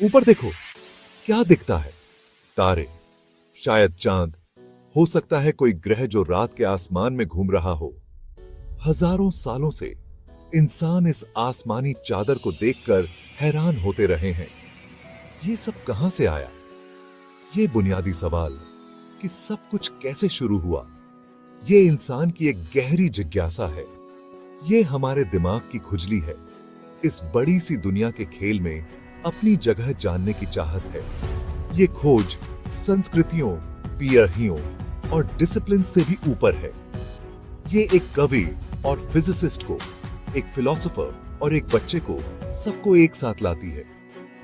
ऊपर देखो, क्या दिखता है? तारे, शायद चांद, हो सकता है कोई ग्रह जो रात के आसमान में घूम रहा हो। हजारों सालों से इंसान इस आसमानी चादर को देखकर हैरान होते रहे हैं। ये सब कहां से आया? ये बुनियादी सवाल कि सब कुछ कैसे शुरू हुआ, ये इंसान की एक गहरी जिज्ञासा है। ये हमारे दिमाग की खुजली है। इस बड़ी सी दुनिया के खेल में अपनी जगह जानने की चाहत है। ये खोज संस्कृतियों, पीढ़ियों और डिसिप्लिन से भी ऊपर है। ये एक कवि और फिजिसिस्ट को, एक फिलोसोफर और एक बच्चे को, सबको एक साथ लाती है,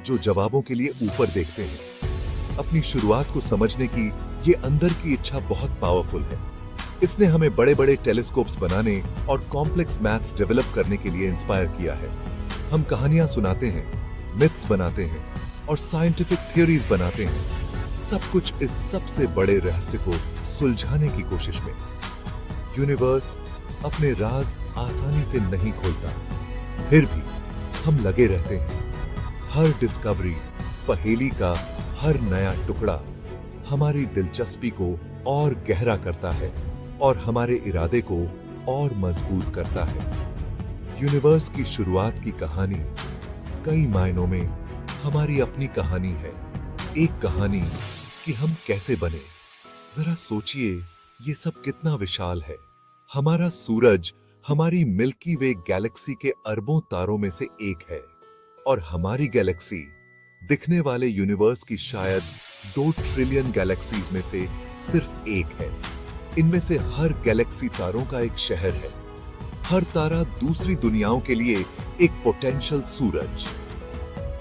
जो जवाबों के लिए ऊपर देखते हैं। अपनी शुरुआत को समझने की ये अंदर की इच्छा बहुत पावरफुल है। इसने हमें बड़े बड़े टेलीस्कोप्स बनाने और कॉम्प्लेक्स मैथ्स डेवलप करने के लिए इंस्पायर किया है। हम कहानियां सुनाते हैं, मिथ्स बनाते हैं और साइंटिफिक थ्योरीज बनाते हैं, सब कुछ इस सबसे बड़े रहस्य को सुलझाने की कोशिश में। यूनिवर्स अपने राज आसानी से नहीं खोलता, फिर भी हम लगे रहते हैं। हर डिस्कवरी, पहेली का हर नया टुकड़ा हमारी दिलचस्पी को और गहरा करता है और हमारे इरादे को और मजबूत करता है। यूनिवर्स की शुरुआत की कहानी कई मायनों में हमारी अपनी कहानी है। एक कहानी कि हम कैसे बने। जरा सोचिए, ये सब कितना विशाल है। हमारा सूरज हमारी मिल्की वे गैलेक्सी के अरबों तारों में से एक है और हमारी गैलेक्सी दिखने वाले यूनिवर्स की शायद 2 ट्रिलियन गैलेक्सीज में से सिर्फ एक है। इनमें से हर गैलेक्सी तारों का एक शहर है। हर तारा दूसरी दुनियाओं के लिए एक पोटेंशियल सूरज।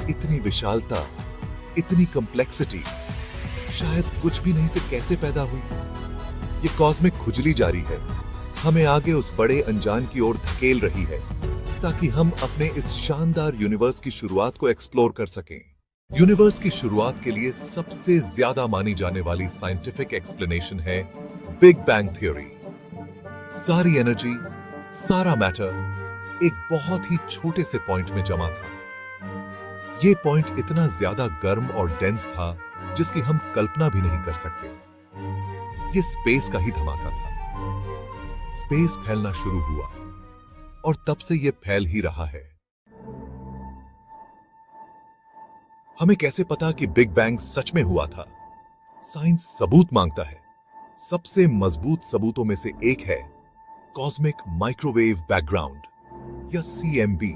इतनी विशालता, इतनी कॉम्प्लेक्सिटी शायद कुछ भी नहीं से कैसे पैदा हुई। ये कॉस्मिक खुजली जारी है, हमें आगे उस बड़े अनजान की ओर धकेल रही है, ताकि हम अपने इस शानदार यूनिवर्स की शुरुआत को एक्सप्लोर कर सकें। यूनिवर्स की शुरुआत के लिए सबसे ज्यादा मानी जाने वाली साइंटिफिक एक्सप्लेनेशन है बिग बैंग थ्योरी। सारी एनर्जी, सारा मैटर एक बहुत ही छोटे से पॉइंट में जमा था। यह पॉइंट इतना ज्यादा गर्म और डेंस था जिसकी हम कल्पना भी नहीं कर सकते। यह स्पेस का ही धमाका था। स्पेस फैलना शुरू हुआ और तब से यह फैल ही रहा है। हमें कैसे पता कि बिग बैंग सच में हुआ था? साइंस सबूत मांगता है। सबसे मजबूत सबूतों में से एक है कॉस्मिक माइक्रोवेव बैकग्राउंड या CMB।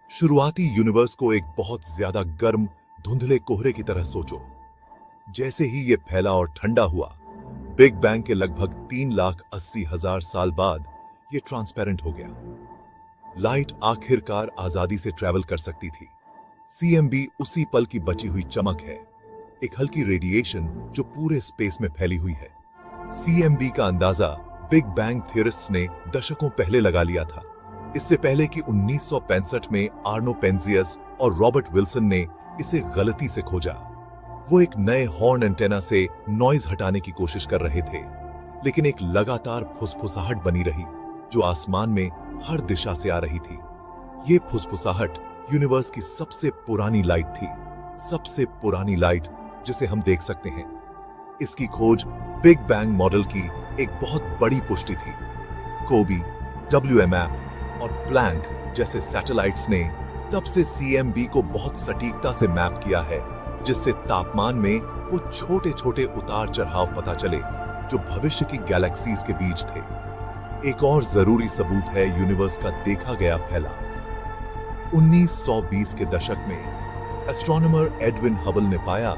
शुरुआती यूनिवर्स को एक बहुत ज्यादा गर्म धुंधले कोहरे की तरह सोचो। जैसे ही यह फैला और ठंडा हुआ, बिग बैंग के लगभग 3,80,000 साल बाद यह ट्रांसपेरेंट हो गया। लाइट आखिरकार आजादी से ट्रैवल कर सकती थी। CMB उसी पल की बची हुई चमक है, एक हल्की रेडिएशन जो पूरे स्पेस में फैली हुई है। CMB का अंदाजा बिग बैंग थियरिस्ट्स ने दशकों पहले लगा लिया था। इससे पहले कि 1965 में आर्नो पेंजियस और रॉबर्ट विल्सन ने इसे गलती से खोजा। वो एक नए हॉर्न एंटेना से नॉइज हटाने की कोशिश कर रहे थे, लेकिन एक लगातार फुसफुसाहट बनी रही जो आसमान में हर दिशा से आ रही थी। ये फुसफुसाहट यूनिवर्स की सबसे पुरानी लाइट थी, सबसे पुरानी लाइट जिसे हम देख सकते हैं। इसकी खोज बिग बैंग मॉडल की एक बहुत बड़ी पुष्टि थी। कोबी, WMAP और प्लैंक जैसे सैटेलाइट्स ने तब से CMB को बहुत सटीकता से मैप किया है, जिससे तापमान में वो छोटे छोटे उतार चढ़ाव पता चले जो भविष्य की गैलेक्सीज के बीच थे। एक और जरूरी सबूत है यूनिवर्स का देखा गया फैला। 1920 के दशक में एस्ट्रोनॉमर एडविन हबल ने पाया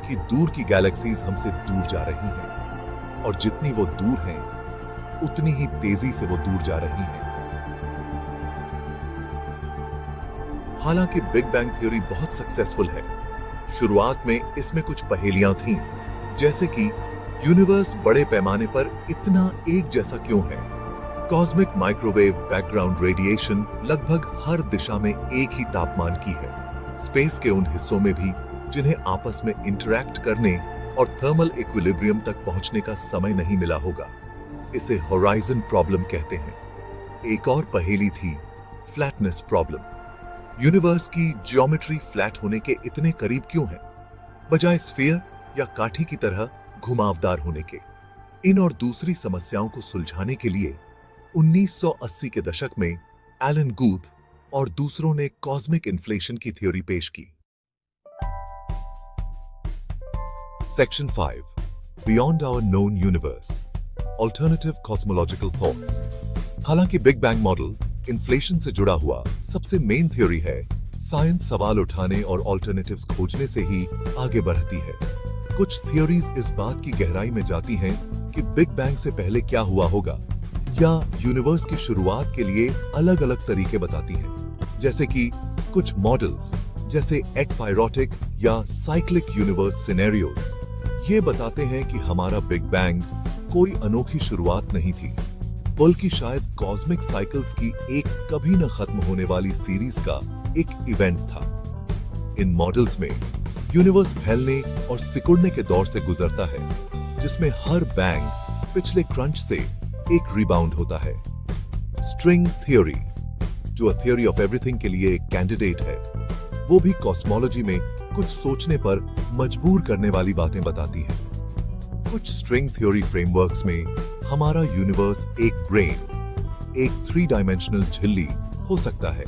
कि दूर की गैलेक्सीज हमसे दूर जा रही हैं और जितनी वो दूर हैं, उतनी ही तेजी से वो दूर जा रही हैं। हालांकि बिग बैंग थ्योरी बहुत सक्सेसफुल है। शुरुआत में इसमें कुछ पहेलियां थीं, जैसे कि यूनिवर्स बड़े पैमाने पर इतना एक जैसा क्यों है? कॉस्मिक माइक्रोवेव बैकग्राउंड रेडिएशन लगभग हर दिशा में एक ही तापमान की है। स्पेस के उन हिस्सों में भी जिन्हें आपस में इंटरैक्ट करने और थर्मल इक्विलिब्रियम तक पहुंचने का समय नहीं मिला होगा। इसे होराइजन प्रॉब्लम कहते हैं। एक और पहेली थी फ्लैटनेस प्रॉब्लम। यूनिवर्स की ज्योमेट्री फ्लैट होने के इतने करीब क्यों है, बजाय स्फीयर या काठी की तरह घुमावदार होने के? इन और दूसरी समस्याओं को सुलझाने के लिए 1980 के दशक में एलन गूथ और दूसरों ने कॉस्मिक इन्फ्लेशन की थ्योरी पेश की। Section 5, beyond our known universe, alternative cosmological thoughts. हालांकि बिग बैंग मॉडल इन्फ्लेशन से जुड़ा हुआ सबसे मेन थ्योरी है, साइंस सवाल उठाने और ऑल्टरनेटिव्स खोजने से ही आगे बढ़ती है। कुछ थ्योरीज इस बात की गहराई में जाती हैं कि बिग बैंग से पहले क्या हुआ होगा, या यूनिवर्स की शुरुआत के लिए अलग अलग तरीके बताती हैं। जैसे कि कुछ मॉडल्स जैसे एक्पायरोटिक या साइक्लिक यूनिवर्स सिनेरियोज ये बताते हैं कि हमारा बिग बैंग कोई अनोखी शुरुआत नहीं थी, बल्कि शायद कॉस्मिक साइकिल्स की एक कभी न खत्म होने वाली सीरीज का एक इवेंट था। इन मॉडल्स में यूनिवर्स फैलने और सिकुड़ने के दौर से गुजरता है, जिसमें हर बैंग पिछले क्रंच से एक रिबाउंड होता है। स्ट्रिंग थ्योरी, जो थ्योरी ऑफ एवरीथिंग के लिए एक कैंडिडेट है, वो भी कॉस्मोलॉजी में कुछ सोचने पर मजबूर करने वाली बातें बताती है। कुछ स्ट्रिंग थ्योरी फ्रेमवर्क्स में हमारा यूनिवर्स एक ब्रेन, एक 3 डायमेंशनल झिल्ली हो सकता है,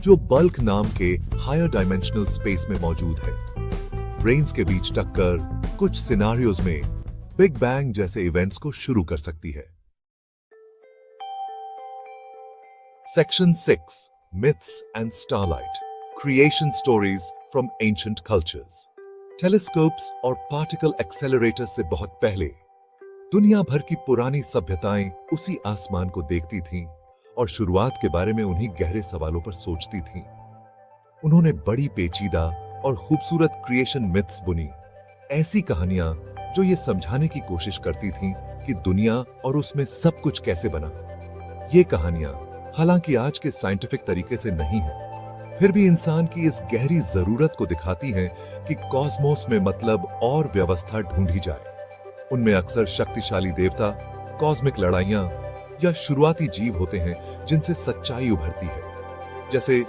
जो बल्क नाम के हायर डायमेंशनल स्पेस में मौजूद है। ब्रेन्स के बीच टक्कर कुछ सिनारियोज में बिग बैंग जैसे इवेंट्स को शुरू कर सकती है। Section 6, myths and starlight, creation stories from ancient cultures. Telescopes और पार्टिकल एक्सेलरेटर से बहुत पहले दुनिया भर की पुरानी सभ्यताएं उसी आसमान को देखती थीं और शुरुआत के बारे में उन्हीं गहरे सवालों पर सोचती थीं। उन्होंने बड़ी पेचीदा और खूबसूरत क्रिएशन मिथ्स बुनी, ऐसी कहानियां जो ये समझाने की कोशिश करती थीं कि दुनिया और उसमें सब कुछ कैसे बना। ये कहानियां हालांकि आज के साइंटिफिक तरीके से नहीं है, फिर भी इंसान की इस गहरी जरूरत को दिखाती हैं कि कॉस्मोस में मतलब और व्यवस्था ढूंढी जाए। उनमें अक्सर शक्तिशाली देवता, कॉस्मिक लड़ाइयां या शुरुआती जीव होते हैं जिनसे सच्चाई उभरती है। जैसे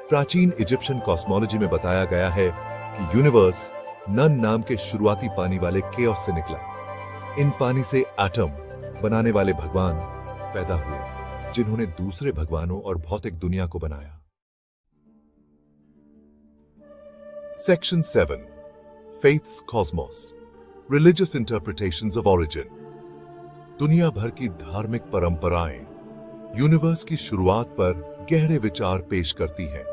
प्राचीन इजिप्शियन कॉस्मोलॉजी में बताया गया है कि यूनिवर्स नन नाम के शुरुआती पानी वाले केओस से निकला। इन पानी से एटम बनाने वाले भगवान पैदा हुए, जिन्होंने दूसरे भगवानों और भौतिक दुनिया को बनाया। Section 7, faiths Cosmos, religious interpretations of origin. दुनिया भर की धार्मिक परंपराएं यूनिवर्स की शुरुआत पर गहरे विचार पेश करती हैं,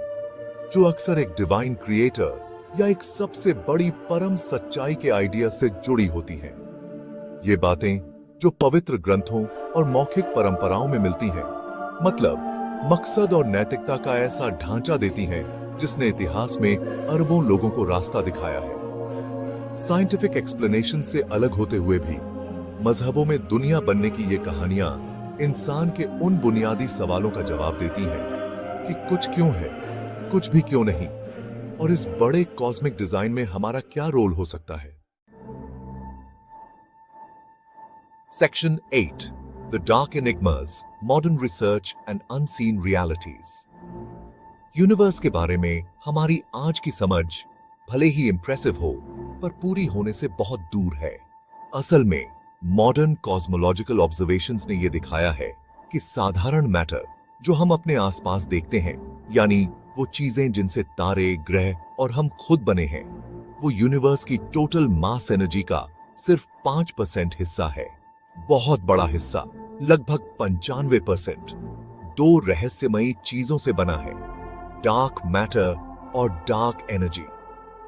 जो अक्सर एक डिवाइन क्रिएटर या एक सबसे बड़ी परम सच्चाई के आइडिया से जुड़ी होती हैं। ये बातें जो पवित्र ग्रंथों और मौखिक परंपराओं में मिलती हैं, मतलब मकसद और नैतिकता का ऐसा ढांचा देती हैं जिसने इतिहास में अरबों लोगों को रास्ता दिखाया है। साइंटिफिक एक्सप्लेनेशन से अलग होते हुए भी मजहबों में दुनिया बनने की ये कहानियां इंसान के उन बुनियादी सवालों का जवाब देती हैं कि कुछ क्यों है, कुछ भी क्यों नहीं, और इस बड़े कॉस्मिक डिजाइन में हमारा क्या रोल हो सकता है। Section 8, the dark enigmas, modern research and unseen realities. Universe के बारे में हमारी आज की समझ भले ही इंप्रेसिव हो, पर पूरी होने से बहुत दूर है। असल में मॉडर्न कॉस्मोलॉजिकल ऑब्जर्वेशंस ने यह दिखाया है कि साधारण मैटर जो हम अपने आसपास देखते हैं, यानी वो चीजें जिनसे तारे, ग्रह और हम खुद बने हैं, वो यूनिवर्स की टोटल मास एनर्जी का सिर्फ 5% हिस्सा है। बहुत बड़ा हिस्सा, लगभग 95%, 2 रहस्यमयी चीजों से बना है, डार्क मैटर और डार्क एनर्जी।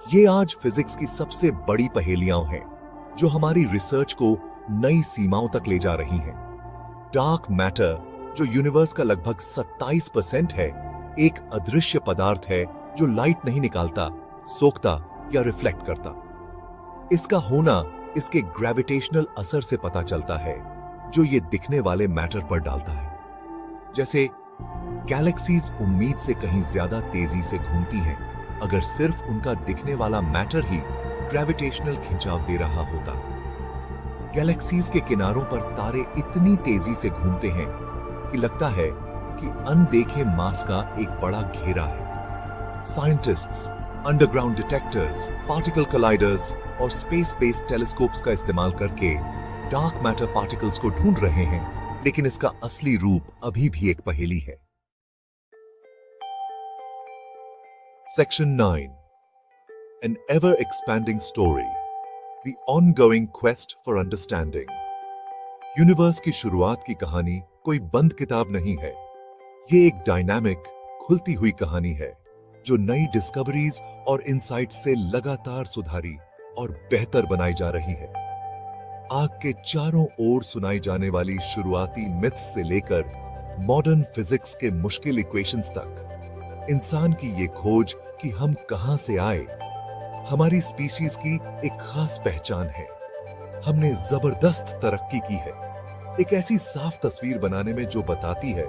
ये आज फिजिक्स की सबसे बड़ी पहेलियां हैं, जो हमारी रिसर्च को नई सीमाओं तक ले जा रही हैं। डार्क मैटर, जो यूनिवर्स का लगभग 27% है, एक अदृश्य पदार्थ है जो लाइट नहीं निकालता, सोखता या रिफ्लेक्ट करता। इसका होना इसके ग्रेविटेशनल असर से पता चलता है, जो ये दिखने वाले मैटर पर डालता है। जैसे गैलेक्सीज उम्मीद से कहीं ज्यादा तेजी से घूमती हैं, अगर सिर्फ उनका दिखने वाला मैटर ही ग्रेविटेशनल खिंचाव दे रहा होता। गैलेक्सीज के किनारों पर तारे इतनी तेजी से घूमते हैं कि लगता है कि अनदेखे मास का एक बड़ा घेरा है। साइंटिस्ट्स अंडरग्राउंड डिटेक्टर्स, पार्टिकल कोलाइडर्स और स्पेस बेस्ड टेलीस्कोप्स का इस्तेमाल करके डार्क मैटर पार्टिकल्स को ढूंढ रहे हैं, लेकिन इसका असली रूप अभी भी एक पहेली है। Section 9. An ever-expanding story. The ongoing quest for understanding. Universe की शुरुआत की कहानी कोई बंद किताब नहीं है। ये एक डायनामिक, खुलती हुई कहानी है जो नई डिस्कवरीज और इनसाइट्स से लगातार सुधारी और बेहतर बनाई जा रही है। आग के चारों ओर सुनाई जाने वाली शुरुआती मिथ्स से लेकर मॉडर्न फिजिक्स के मुश्किल इक्वेशंस तक, इंसान की ये खोज कि हम कहां से आए, हमारी स्पीशीज की एक खास पहचान है। हमने जबरदस्त तरक्की की है, एक ऐसी साफ तस्वीर बनाने में जो बताती है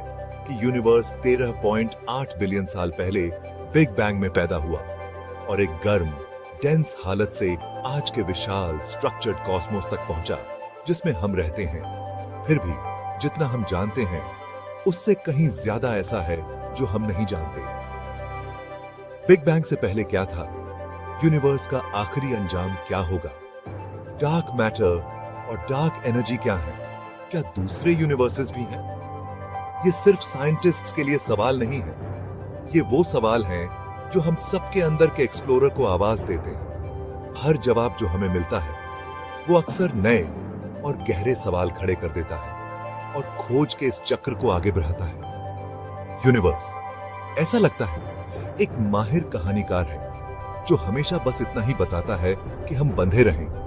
कि यूनिवर्स 13.8 बिलियन साल पहले बिग बैंग में पैदा हुआ और एक गर्म, डेंस हालत से आज के विशाल स्ट्रक्चर्ड कॉस्मोस तक पहुंचा जिसमें हम रहते हैं। फिर भी जितना हम जानते हैं उससे कहीं ज्यादा ऐसा है जो हम नहीं जानते। बिग बैंग से पहले क्या था? यूनिवर्स का आखिरी अंजाम क्या होगा? डार्क मैटर और डार्क एनर्जी क्या है? क्या दूसरे यूनिवर्सेस भी हैं? ये सिर्फ साइंटिस्ट्स के लिए सवाल नहीं है, ये वो सवाल हैं जो हम सबके अंदर के एक्सप्लोरर को आवाज देते हैं। हर जवाब जो हमें मिलता है वो अक्सर नए और गहरे सवाल खड़े कर देता है और खोज के इस चक्र को आगे बढ़ाता है। यूनिवर्स, ऐसा लगता है, एक माहिर कहानीकार है जो हमेशा बस इतना ही बताता है कि हम बंधे रहें,